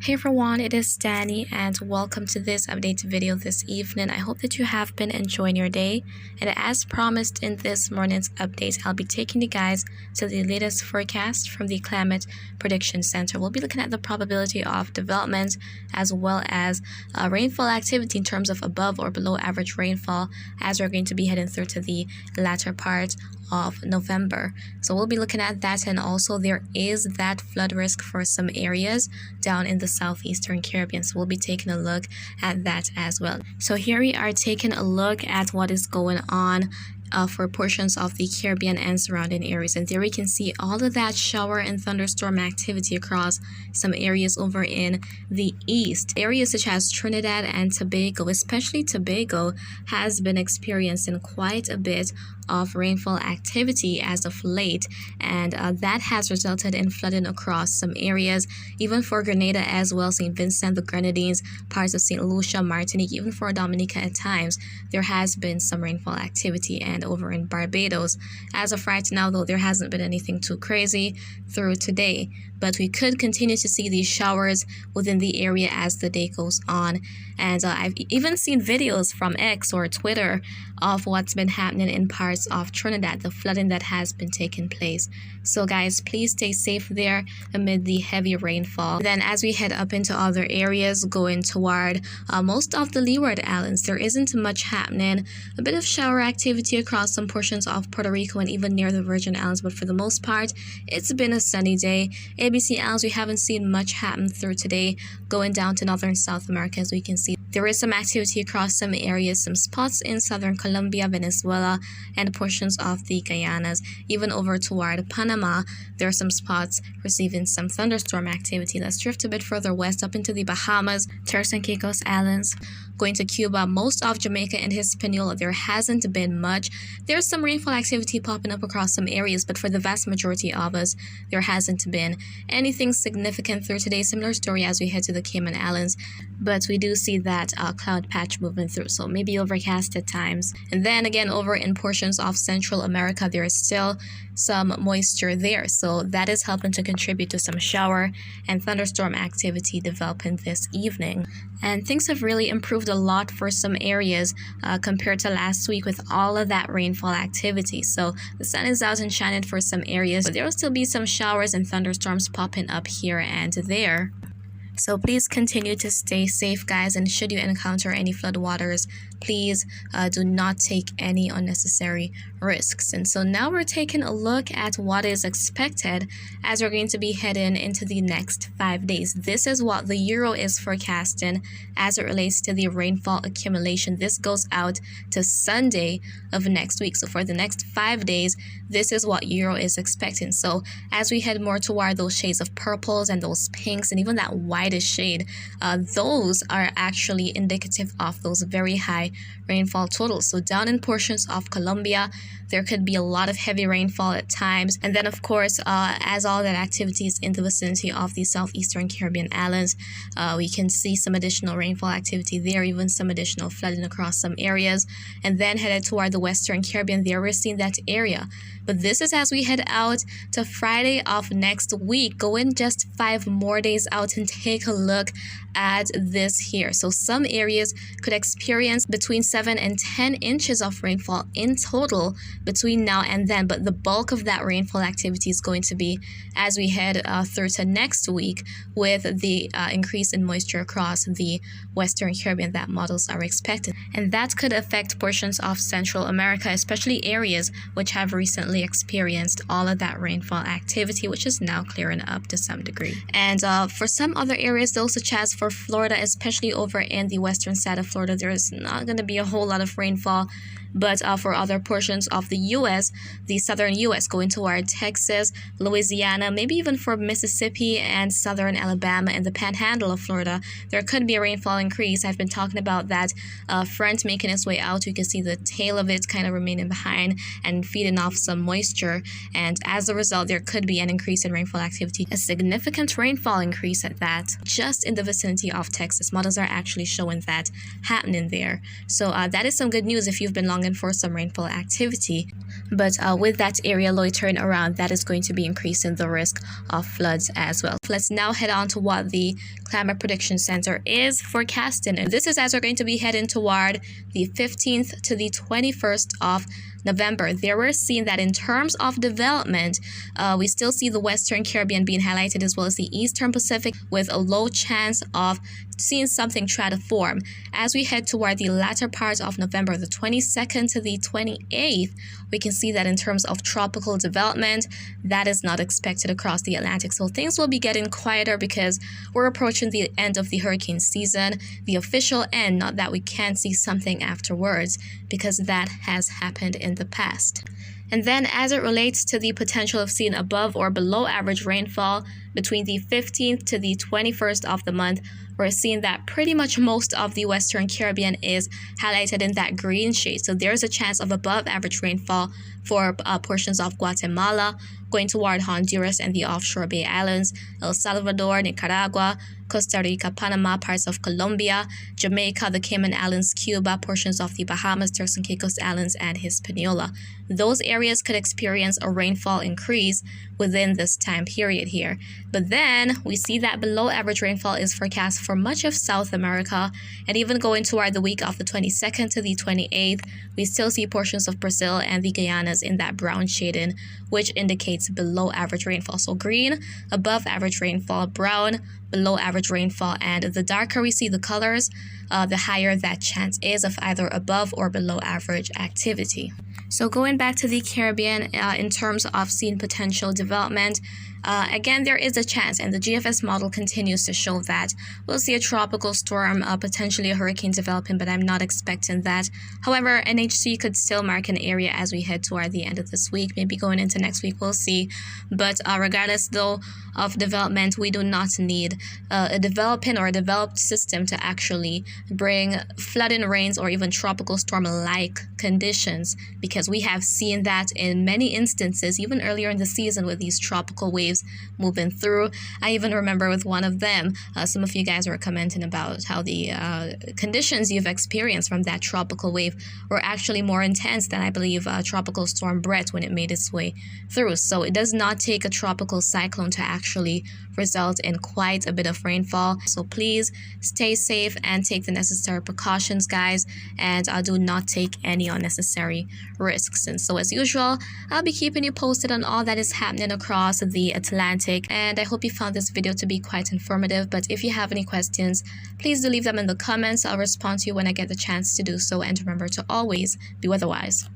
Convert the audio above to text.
Hey everyone, it is Dani and welcome to this update video this evening. I hope that you have been enjoying your day, and as promised in this morning's update, I'll be taking you guys to the latest forecast from the Climate Prediction Center. We'll be looking at the probability of development as well as rainfall activity in terms of above or below average rainfall as we're going to be heading through to the latter part of November. So we'll be looking at that, and also there is that flood risk for some areas down in the southeastern Caribbean, so we'll be taking a look at that as well. So here we are taking a look at what is going on for portions of the Caribbean and surrounding areas, and there we can see all of that shower and thunderstorm activity across some areas over in the east. Areas such as Trinidad and Tobago, especially Tobago, has been experiencing quite a bit of rainfall activity as of late, and that has resulted in flooding across some areas, even for Grenada as well, St. Vincent, the Grenadines, parts of St. Lucia, Martinique, even for Dominica at times. There has been some rainfall activity, and over in Barbados. As of right now, though, there hasn't been anything too crazy through today, but we could continue to see these showers within the area as the day goes on. And I've even seen videos from X or Twitter of what's been happening in parts of Trinidad, the flooding that has been taking place. So guys, please stay safe there amid the heavy rainfall. Then as we head up into other areas going toward most of the Leeward Islands, there isn't much happening. A bit of shower activity across some portions of Puerto Rico and even near the Virgin Islands, but for the most part, it's been a sunny day. ABC Islands, we haven't seen much happen through today. Going down to northern South America, as we can see, there is some activity across some areas, some spots in southern Colombia, Venezuela, and portions of the Guyanas. Even over toward Panama, there are some spots receiving some thunderstorm activity. Let's drift a bit further west up into the Bahamas, Turks and Caicos Islands. Going to Cuba, most of Jamaica and Hispaniola, there hasn't been much. There's some rainfall activity popping up across some areas, but for the vast majority of us, there hasn't been anything significant through today. Similar story as we head to the Cayman Islands, but we do see that cloud patch moving through, so maybe overcast at times. And then again, over in portions of Central America, there is still some moisture there, so that is helping to contribute to some shower and thunderstorm activity developing this evening. And things have really improved a lot for some areas compared to last week with all of that rainfall activity. So the sun is out and shining for some areas, but there will still be some showers and thunderstorms popping up here and there. So please continue to stay safe, guys, and should you encounter any floodwaters, please do not take any unnecessary risks. And so now we're taking a look at what is expected as we're going to be heading into the next 5 days. This is what the Euro is forecasting as it relates to the rainfall accumulation. This goes out to Sunday of next week. So for the next 5 days, this is what Euro is expecting. So as we head more toward those shades of purples and those pinks and even that whitish shade, those are actually indicative of those very high rainfall totals. So down in portions of Colombia, there could be a lot of heavy rainfall at times. And then of course, as all that activity is in the vicinity of the southeastern Caribbean islands, we can see some additional rainfall activity there, even some additional flooding across some areas. And then headed toward the western Caribbean, there we're seeing that area. But this is as we head out to Friday of next week. Go in just 5 more days out and take a look at this here. So some areas could experience between 7 and 10 inches of rainfall in total between now and then, but the bulk of that rainfall activity is going to be as we head through to next week with the increase in moisture across the western Caribbean that models are expected. And that could affect portions of Central America, especially areas which have recently experienced all of that rainfall activity, which is now clearing up to some degree. And for some other areas though, such as for Florida, especially over in the western side of Florida, there is not going to be a whole lot of rainfall. But for other portions of the U.S., the southern U.S. going toward Texas, Louisiana, maybe even for Mississippi and southern Alabama and the panhandle of Florida, there could be a rainfall increase. I've been talking about that front making its way out. You can see the tail of it kind of remaining behind and feeding off some moisture. And as a result, there could be an increase in rainfall activity, a significant rainfall increase at that, just in the vicinity of Texas. Models are actually showing that happening there. So that is some good news if you've been longing for some rainfall activity. day. But with that area loitering around, that is going to be increasing the risk of floods as well. Let's now head on to what the Climate Prediction Center is forecasting. And this is as we're going to be heading toward the 15th to the 21st of November. There we're seeing that in terms of development, we still see the Western Caribbean being highlighted as well as the Eastern Pacific, with a low chance of seeing something try to form. As we head toward the latter part of November, the 22nd to the 28th, we can see that in terms of tropical development, that is not expected across the Atlantic. So things will be getting quieter because we're approaching the end of the hurricane season, the official end, not that we can't see something afterwards, because that has happened in the past. And then as it relates to the potential of seeing above or below average rainfall between the 15th to the 21st of the month, we're seeing that pretty much most of the Western Caribbean is highlighted in that green shade. So there's a chance of above average rainfall for portions of Guatemala, going toward Honduras and the offshore Bay Islands, El Salvador, Nicaragua, Costa Rica, Panama, parts of Colombia, Jamaica, the Cayman Islands, Cuba, portions of the Bahamas, Turks and Caicos Islands, and Hispaniola. Those areas could experience a rainfall increase within this time period here. But then we see that below average rainfall is forecast for much of South America, and even going toward the week of the 22nd to the 28th, we still see portions of Brazil and the Guyanas in that brown shading, which indicates below average rainfall. So green, above average rainfall, brown, below average rainfall, and the darker we see the colors, the higher that chance is of either above or below average activity. So going back to the Caribbean, in terms of seeing potential development, again, there is a chance, and the GFS model continues to show that we'll see a tropical storm, potentially a hurricane developing, but I'm not expecting that. However, NHC could still mark an area as we head toward the end of this week, maybe going into next week, we'll see. But regardless, though, of development, we do not need a developing or a developed system to actually bring flooding rains or even tropical storm-like conditions, because we have seen that in many instances, even earlier in the season with these tropical waves moving through. I even remember with one of them, some of you guys were commenting about how the conditions you've experienced from that tropical wave were actually more intense than, I believe, Tropical Storm Brett when it made its way through. So it does not take a tropical cyclone to actually result in quite a bit of rainfall. So please stay safe and take the necessary precautions, guys, and do not take any unnecessary risks. And so as usual, I'll be keeping you posted on all that is happening across the Atlantic, and I hope you found this video to be quite informative. But if you have any questions, please do leave them in the comments. I'll respond to you when I get the chance to do so, and remember to always be weatherwise.